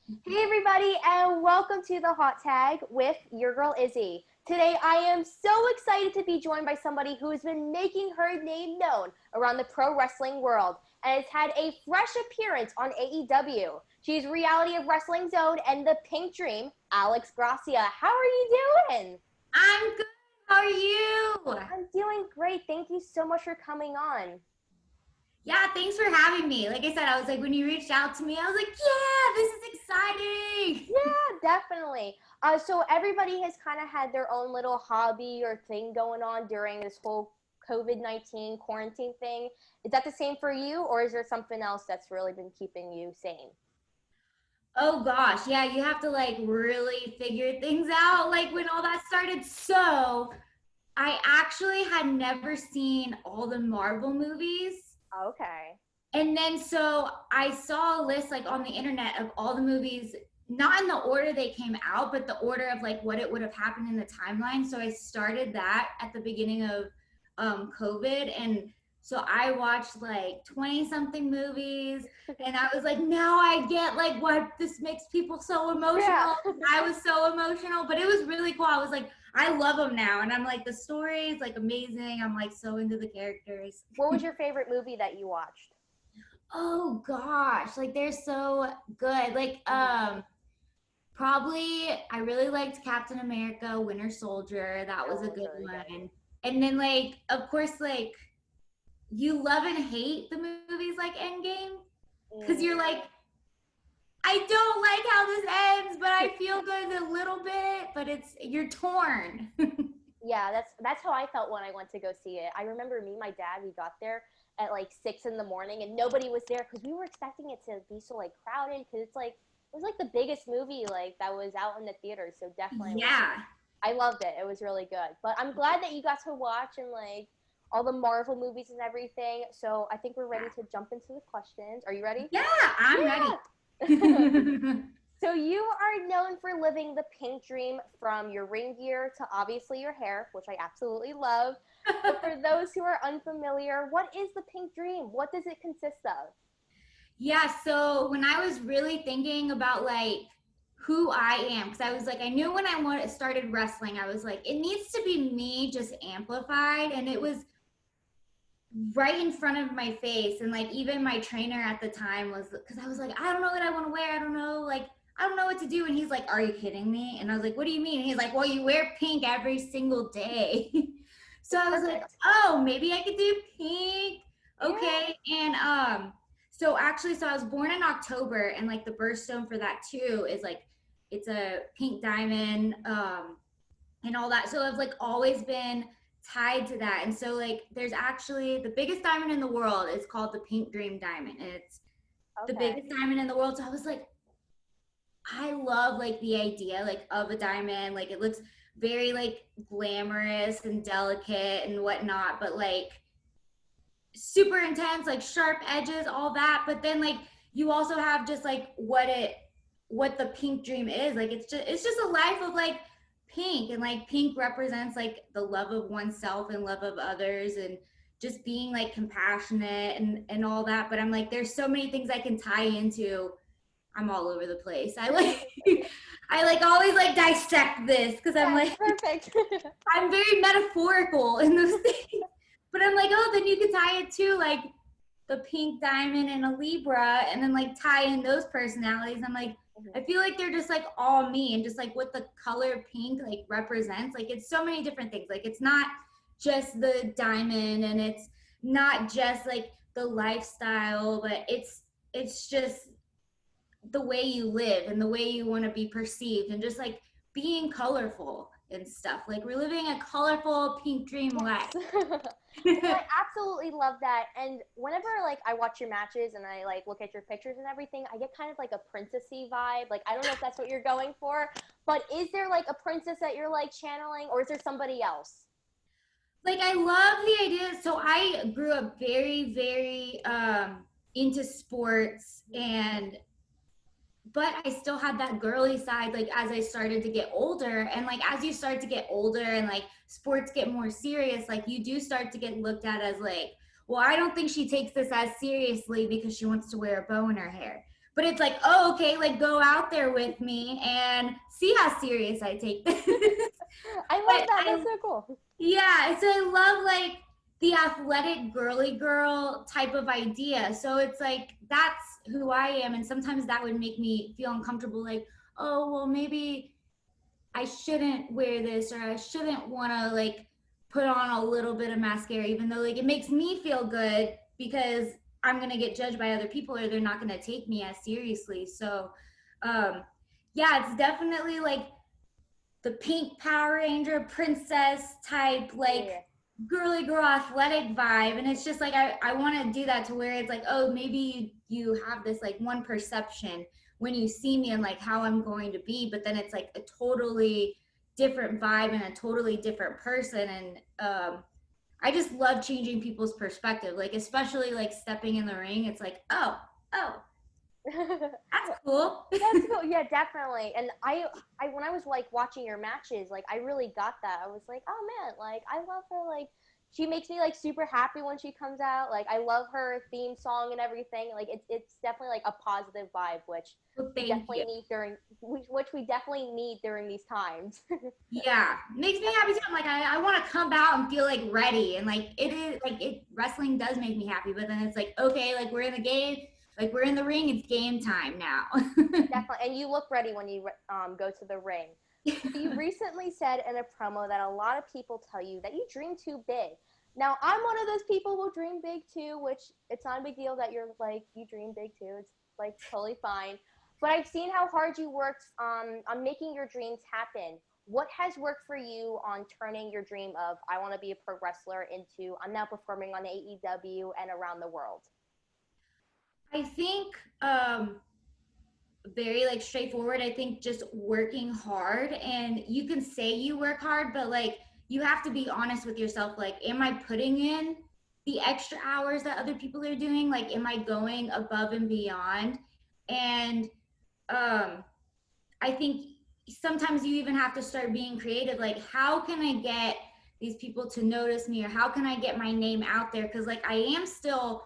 Hey everybody, and welcome to the Hot Tag with your girl Izzy. Today I am so excited to be joined by somebody who has been making her name known around the pro wrestling world and has had a fresh appearance on AEW. She's Reality of Wrestling Zone and the Pink Dream, Alex Gracia. How are you doing? I'm good. How are you? I'm doing great. Thank you so much for coming on. Yeah, thanks for having me. Like I said, I was like, when you reached out to me, I was like, yeah, this is exciting. Yeah, definitely. So everybody has kind of had their own little hobby or thing going on during this whole COVID-19 quarantine thing. Is that the same for you, or is there something else that's really been keeping you sane? Oh gosh, yeah, you have to like really figure things out like when all that started. So, I actually had never seen all the Marvel movies. Okay. And then so I saw a list like on the internet of all the movies, not in the order they came out, but the order of like what it would have happened in the timeline. So I started that at the beginning of COVID. And so I watched like 20 something movies. And I was like, now I get like what this makes people so Yeah. emotional. I was so emotional, but it was really cool. I was like, I love them now. And I'm like, the story is like amazing. I'm like so into the characters. What was your favorite movie that you watched? Oh gosh, like they're so good. Like Hmm. probably I really liked Captain America Winter Soldier. That That was a one was good really good. one. And then like of course like you love and hate the movies like Endgame cuz you're Mm. like I don't like how this ends, but I feel good a little bit, but it's you're torn. Yeah, that's how I felt when I went to go see it. I remember me and my dad, we got there at like 6 in the morning and nobody was there because we were expecting it to be so like crowded because it was like the biggest movie like that was out in the theater. So definitely it was Yeah. I loved it. It was really good. But I'm glad that you got to watch and like all the Marvel movies and everything. So I think we're ready to jump into the questions. Are you ready? Yeah, I'm ready. Yeah. So you are known for living the pink dream from your ring gear to obviously your hair, which I absolutely love. But for those who are unfamiliar, what is the pink dream? What does it consist of? Yeah, so when I was really thinking about like who I am, because I was like, I knew when started wrestling, I was like, it needs to be me just amplified. And it was right in front of my face. And like, even my trainer at the time was, because I was like, I don't know what I want to wear. I don't know, like, I don't know what to do. And he's like, are you kidding me? And I was like, what do you mean? And he's like, well, you wear pink every single day. So I was like, Perfect. oh, maybe I could do pink. Yeah. Okay. And so actually, so I was born in October, and like the birthstone for that too is like it's a pink diamond, and all that. So I've like always been tied to that. And so like there's actually the biggest diamond in the world is called the Pink Dream Diamond. And it's the Okay. biggest diamond in the world. So I was like, I love like the idea like of a diamond. Like it looks very like glamorous and delicate and whatnot, but like super intense, like sharp edges, all that. But then like you also have just like what the pink dream is. Like it's just a life of like pink, and like pink represents like the love of oneself and love of others, and just being like compassionate and all that. But I'm like, there's so many things I can tie into. I'm all over the place. I like I like always like dissect this because I'm Yes, like perfect. I'm very metaphorical in those things. But I'm like, oh, then you could tie it to like the pink diamond and a Libra, and then like tie in those personalities. I'm like, Mhm. I feel like they're just like all me, and just like what the color pink like represents. Like it's so many different things. Like it's not just the diamond, and it's not just like the lifestyle, but it's just the way you live and the way you want to be perceived, and just like being colorful and stuff. Like we're living a colorful pink dream life. Yes. Well, I absolutely love that. And whenever like I watch your matches and I like look at your pictures and everything, I get kind of like a princessy vibe. Like I don't know if that's what you're going for, but is there like a princess that you're like channeling, or is there somebody else? Like I love the idea. So I grew up very into sports, and but I still had that girly side like as I started to get older. And like as you start to get older and like sports get more serious, like you do start to get looked at as like, well, I don't think she takes this as seriously because she wants to wear a bow in her hair. but it's like, oh, okay, like go out there with me and see how serious I take this. I love But that. That's so cool. yeah, so I love like the athletic girly girl type of idea. So it's like that's who I am, and sometimes that would make me feel uncomfortable. Like, oh, well, maybe I shouldn't wear this, or I shouldn't want to like put on a little bit of mascara, even though like it makes me feel good because I'm gonna get judged by other people, or they're not gonna take me as seriously. So, um, yeah, it's definitely like the pink Power Ranger princess type, like Yeah. girly girl athletic vibe. And it's just like, I want to do that to where it's like, oh, maybe you have this like one perception when you see me and like how I'm going to be, but then it's like a totally different vibe and a totally different person. And I just love changing people's perspective, like especially like stepping in the ring. It's like, oh, that's cool. That's cool. Yeah, definitely. And I when I was like watching your matches, like I really got that. I was like, oh man, like I love her. Like she makes me like super happy when she comes out. Like I love her theme song and everything. Like it's definitely like a positive vibe, which Well, we thank definitely you. need during which we definitely need during these times. Yeah, makes me happy too. I'm like, I want to come out and feel like ready, and like it is like it. Wrestling does make me happy, but then it's like, okay, like we're in the game, like we're in the ring. It's game time now. Definitely, and you look ready when you go to the ring. So you recently said in a promo that a lot of people tell you that you dream too big. Now I'm one of those people who dream big too, which it's not a big deal that you're like you dream big too. It's like totally fine. But I've seen how hard you worked on making your dreams happen. What has worked for you on turning your dream of I want to be a pro wrestler into I'm now performing on AEW and around the world? I think very like straightforward. I think just working hard, and you can say you work hard, but like you have to be honest with yourself. Like, am I putting in the extra hours that other people are doing? Like, am I going above and beyond? And um I think sometimes you even have to start being creative. Like, how can I get these people to notice me, or how can I get my name out there? Because like I am still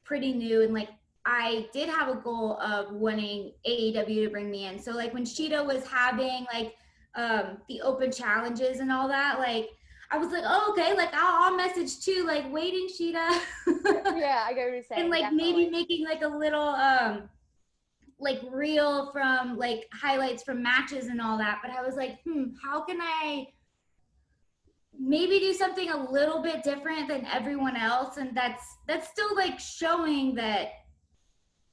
pretty new, and like I did have a goal of wanting AEW to bring me in. So like when Sheeta was having like the open challenges and all that, like I was like, oh, okay, like I'll message too, like waiting Sheeta. Yeah, I get what you're And saying. like maybe Definitely. making like a little like reel from like highlights from matches and all that. But I was like, how can I maybe do something a little bit different than everyone else? And that's still like showing that,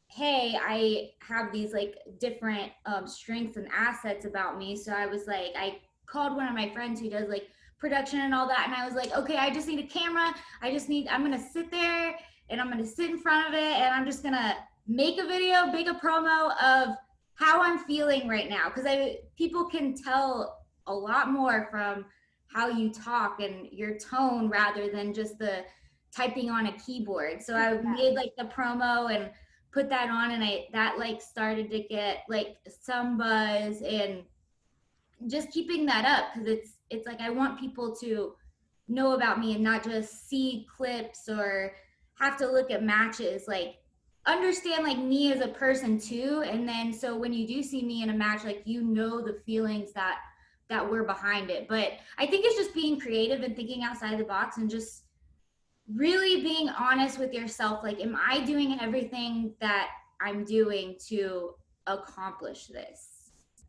hey, I have these like different strengths and assets about me. So I was like, I called one of my friends who does like production and all that, and I was like, okay, I just need a camera. I'm gonna sit there and I'm gonna sit in front of it, and I'm just gonna make a video, make a promo of how I'm feeling right now, because I people can tell a lot more from how you talk and your tone rather than just the typing on a keyboard. So I Yeah. made like the promo and put that on, and I that like started to get like some buzz, and just keeping that up, because it's like I want people to know about me and not just see clips or have to look at matches, like understand like me as a person too. And then so when you do see me in a match, like you know the feelings that were behind it. But I think it's just being creative and thinking outside the box, and just really being honest with yourself. Like, am I doing everything that I'm doing to accomplish this?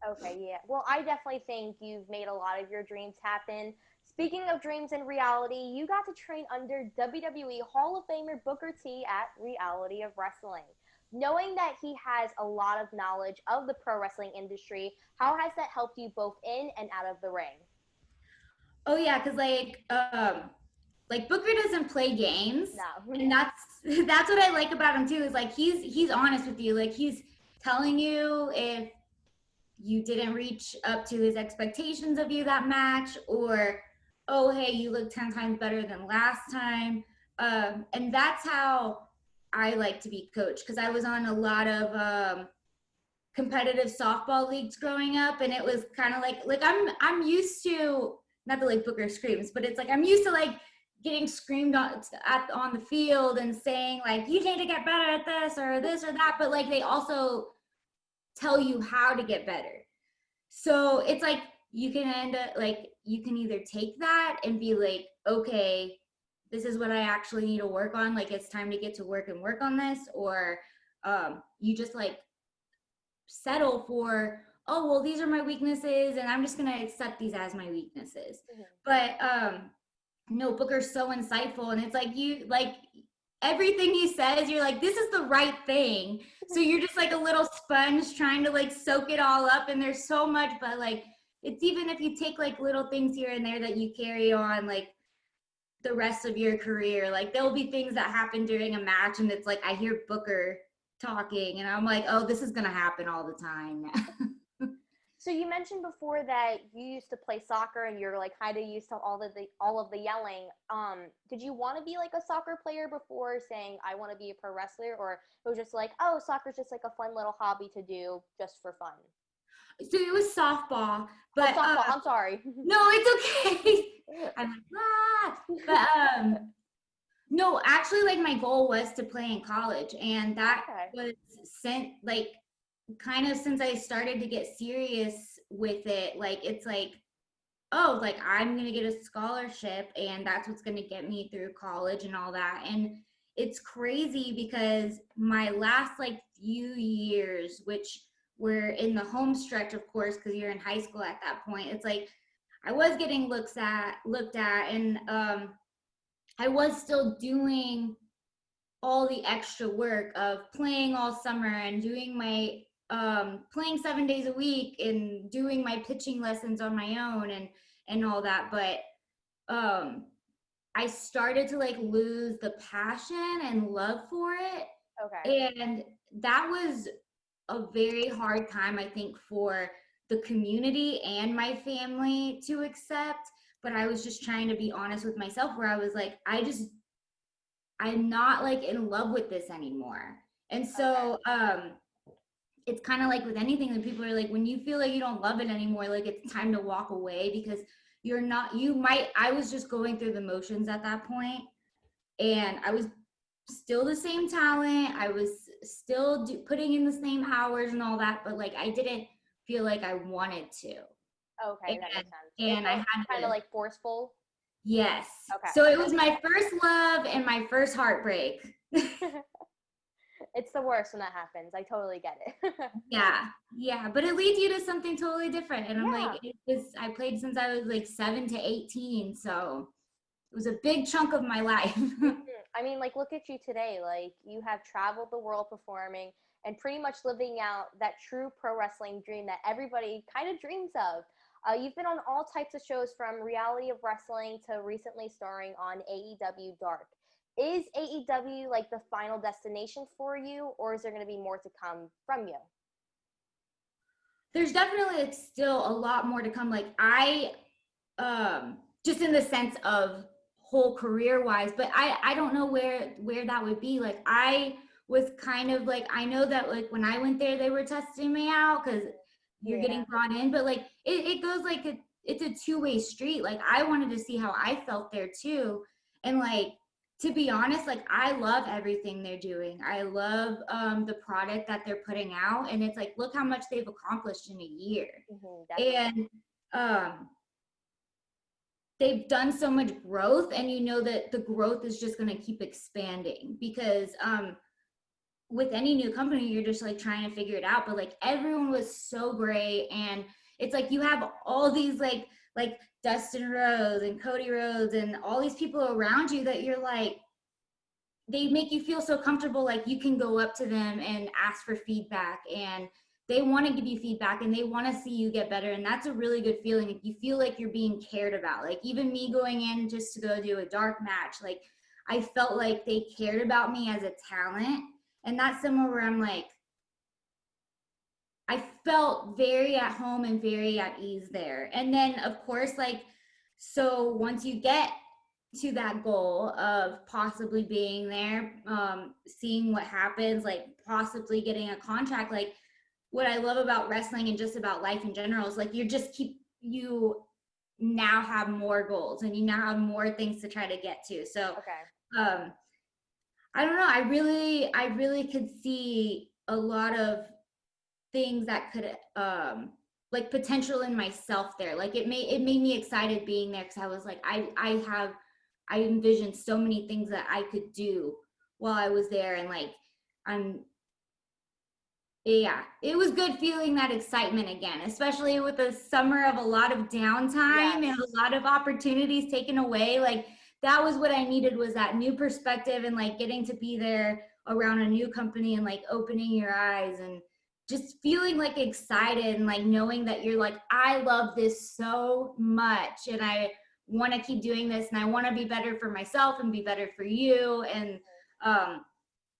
Okay, yeah. Well, I definitely think you've made a lot of your dreams happen. Speaking of dreams and reality, you got to train under WWE Hall of Famer Booker T at Reality of Wrestling. Knowing that he has a lot of knowledge of the pro wrestling industry, how has that helped you both in and out of the ring? Oh yeah, because like Booker doesn't play games, No. and that's what I like about him too. Is like he's honest with you. Like he's telling you if you didn't reach up to his expectations of you that match, or oh hey, you look 10 times better than last time. And that's how I like to be coached, because I was on a lot of competitive softball leagues growing up, and it was kind of like I'm used to, not that like Booker screams, but it's like I'm used to like getting screamed on the field and saying like you need to get better at this or that. But like they also tell you how to get better. So it's like you can end up like you can either take that and be like, okay, this is what I actually need to work on. Like it's time to get to work and work on this, or you just like settle for, oh well, these are my weaknesses and I'm just gonna accept these as my weaknesses. Mm-hmm. But no, Booker's so insightful, and it's like you like everything he says, you're like, this is the right thing. So you're just like a little sponge trying to like soak it all up, and there's so much, but like it's even if you take like little things here and there that you carry on like the rest of your career. Like there'll be things that happen during a match and it's like I hear Booker talking and I'm like, oh, this is gonna happen all the time. So you mentioned before that you used to play soccer and you're like kind of used to all of the yelling. Did you want to be like a soccer player before saying I want to be a pro wrestler, or it was just like, oh, soccer's just like a fun little hobby to do just for fun? So it was softball, Oh, but softball. I'm sorry. no, it's okay. I'm like, ah, but no, actually, like my goal was to play in college, and that Okay. was sent like kind of since I started to get serious with it. Like it's like, oh, like I'm gonna get a scholarship, and that's what's gonna get me through college and all that. And it's crazy because my last like few years, which were in the home stretch, of course, because you're in high school at that point, it's like I was getting looked at, and I was still doing all the extra work of playing all summer and doing my playing 7 days a week and doing my pitching lessons on my own and all that. But um I started to like lose the passion and love for it, Okay. and that was a very hard time, I think, for the community and my family to accept. But I was just trying to be honest with myself, where I was like, I'm not like in love with this anymore. And so it's kind of like with anything that people are like, when you feel like you don't love it anymore, like it's time to walk away, because you're not, you might, I was just going through the motions at that point, and I was still the same talent. I was still putting in the same hours and all that, but like I didn't feel like I wanted to. Okay, that makes sense. It And I felt had kind of to, like forceful. yes. Okay. So it was my first love and my first heartbreak. It's the worst when that happens. I totally get it. Yeah, but it leads you to something totally different. And I'm like, Yeah. I played since I was like 7 to 18, so it was a big chunk of my life. I mean, like, look at you today. Like, you have traveled the world performing and pretty much living out that true pro wrestling dream that everybody kind of dreams of. You've been on all types of shows, from reality of wrestling to recently starring on AEW Dark. Is AEW like the final destination for you, or is there going to be more to come from you? There's definitely still a lot more to come. Like just in the sense of whole career wise, but I don't know where that would be. Like I was kind of like, I know that like when I went there they were testing me out because you're Yeah. getting brought in, but like it goes like it's a two-way street. Like I wanted to see how I felt there too, and like to be honest, like I love everything they're doing. I love the product that they're putting out, and it's like look how much they've accomplished in a year. Definitely. And um they've done so much growth, and you know that the growth is just going to keep expanding, because with any new company you're just like trying to figure it out, but like everyone was so great. And it's like you have all these like Dustin Rhodes and Cody Rhodes and all these people around you that you're like, they make you feel so comfortable, like you can go up to them and ask for feedback, and they want to give you feedback and they want to see you get better. And that's a really good feeling. You feel like you're being cared about. Like even me going in just to go do a dark match, like I felt like they cared about me as a talent. And that's somewhere where I'm like, I felt very at home and very at ease there. And then of course, like, so once you get to that goal of possibly being there, seeing what happens, like possibly getting a contract, like what I love about wrestling and just about life in general is like you now have more goals and you now have more things to try to get to. So Okay. I don't know. I really could see a lot of things that could like potential in myself there. Like it made me excited being there because I was like, I envisioned so many things that I could do while I was there, and like I'm yeah, it was good feeling that excitement again, especially with a summer of a lot of downtime and Yes. a lot of opportunities taken away. Like that was what I needed, was that new perspective, and like getting to be there around a new company and like opening your eyes and just feeling like excited and like knowing that you're like, I love this so much and I want to keep doing this and I want to be better for myself and be better for you. And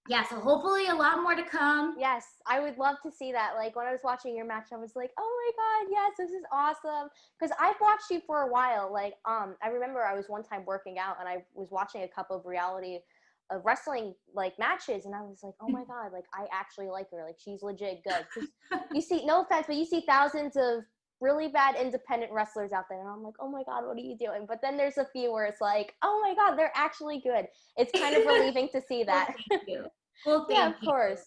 yeah, so hopefully a lot more to come. Yes, I would love to see that. Like when I was watching your match, I was like, "Oh my god, yes, this is awesome!" Because I've watched you for a while. Like, I remember I was one time working out and I was watching a couple of reality of wrestling like matches, and I was like, "Oh my god, like I actually like her. Like she's legit good." Because you see, no offense, but you see thousands of really bad independent wrestlers out there, and I'm like, "Oh my god, what are you doing?" But then there's a few where it's like, "Oh my god, they're actually good." It's kind of relieving to see Well, that. thank you. Well, Yeah, thank of you. course.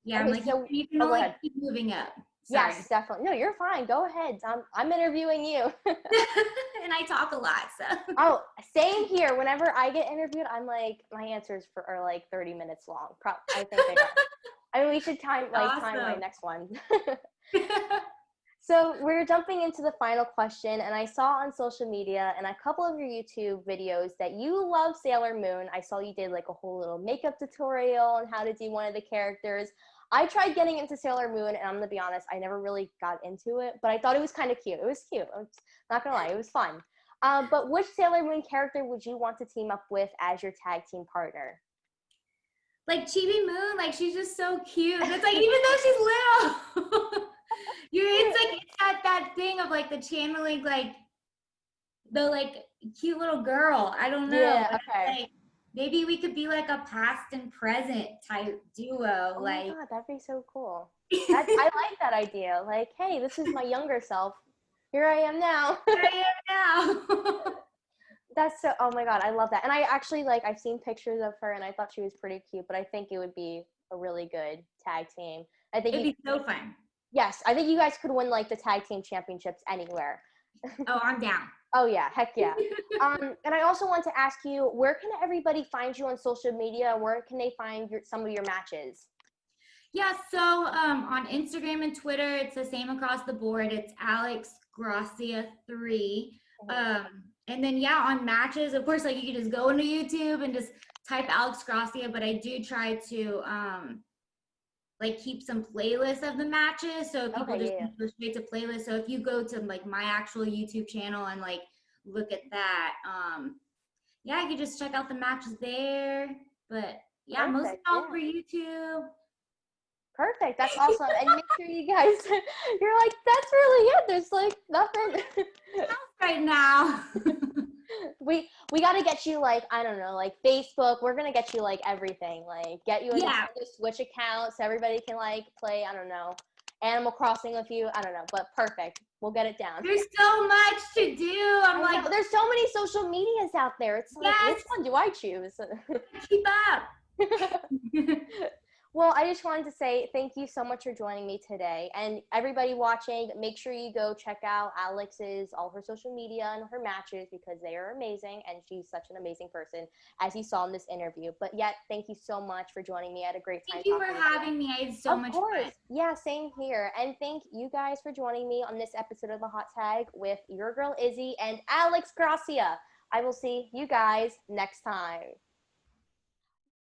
Yeah, I'm Okay, like, so you can oh, go only ahead. keep moving up. Yes, Sorry. definitely. No, you're fine. Go ahead. I'm interviewing you. And I talk a lot, so. Oh, same here. Whenever I get interviewed, I'm like my answers are like 30 minutes long. I think they are. I mean, we should time my Awesome. next one. So we're jumping into the final question, and I saw on social media and a couple of your YouTube videos that you love Sailor Moon. I saw you did like a whole little makeup tutorial on how to do one of the characters. I tried getting into Sailor Moon, and I'm gonna be honest, I never really got into it, but I thought it was kind of cute. It was cute. I'm not gonna lie, it was fun. But which Sailor Moon character would you want to team up with as your tag team partner? Like Chibi Moon, like she's just so cute. It's like even though she's little, it's like it's that thing of like the channeling, like the like cute little girl. I don't know. Yeah. And Okay. like maybe we could be like a past and present type duo. Oh my Like god, that'd be so cool. I like that idea. Like, hey, this is my younger self. Here I am now. here I am now. That's so. Oh my god, I love that. And I actually like I've seen pictures of her, and I thought she was pretty cute. But I think it would be a really good tag team. I think It'd you. be so fun. Yes, I think you guys could win like the tag team championships anywhere. Oh, I'm down. Oh yeah, heck yeah. And I also want to ask you, where can everybody find you on social media? Where can they find some of your matches? Yeah, so on Instagram and Twitter, it's the same across the board. It's Alex Gracia 3. Mhm. And then yeah, on matches, of course, like you can just go into YouTube and just type Alex Gracia, but I do try to like keep some playlists of the matches so people Okay, just yeah. go straight to playlists. So if you go to like my actual YouTube channel and like look at that, yeah, you can just check out the matches there. But yeah, mostly Perfect. all Yeah. over YouTube. Perfect. That's awesome. And make sure you guys, you're like, that's really it. There's like nothing. Right now. We got to get you like, I don't know, like Facebook. We're going to get you like everything. Like get you a Yeah, Nintendo Switch account so everybody can like play, I don't know, Animal Crossing with you. I don't know, but perfect. We'll get it down. there's so much to do. I'm I know. like, There's so many social medias out there. It's like, yes, which one do I choose? keep up. Well, I just wanted to say thank you so much for joining me today. And everybody watching, make sure you go check out Alex's, all her social media and her matches because they are amazing. And she's such an amazing person, as you saw in this interview. But yet, thank you so much for joining me. I had a great time Thank you for talking with you. having me. I had so Of much course. fun. Yeah, same here. And thank you guys for joining me on this episode of The Hot Tag with your girl Izzy and Alex Gracia. I will see you guys next time.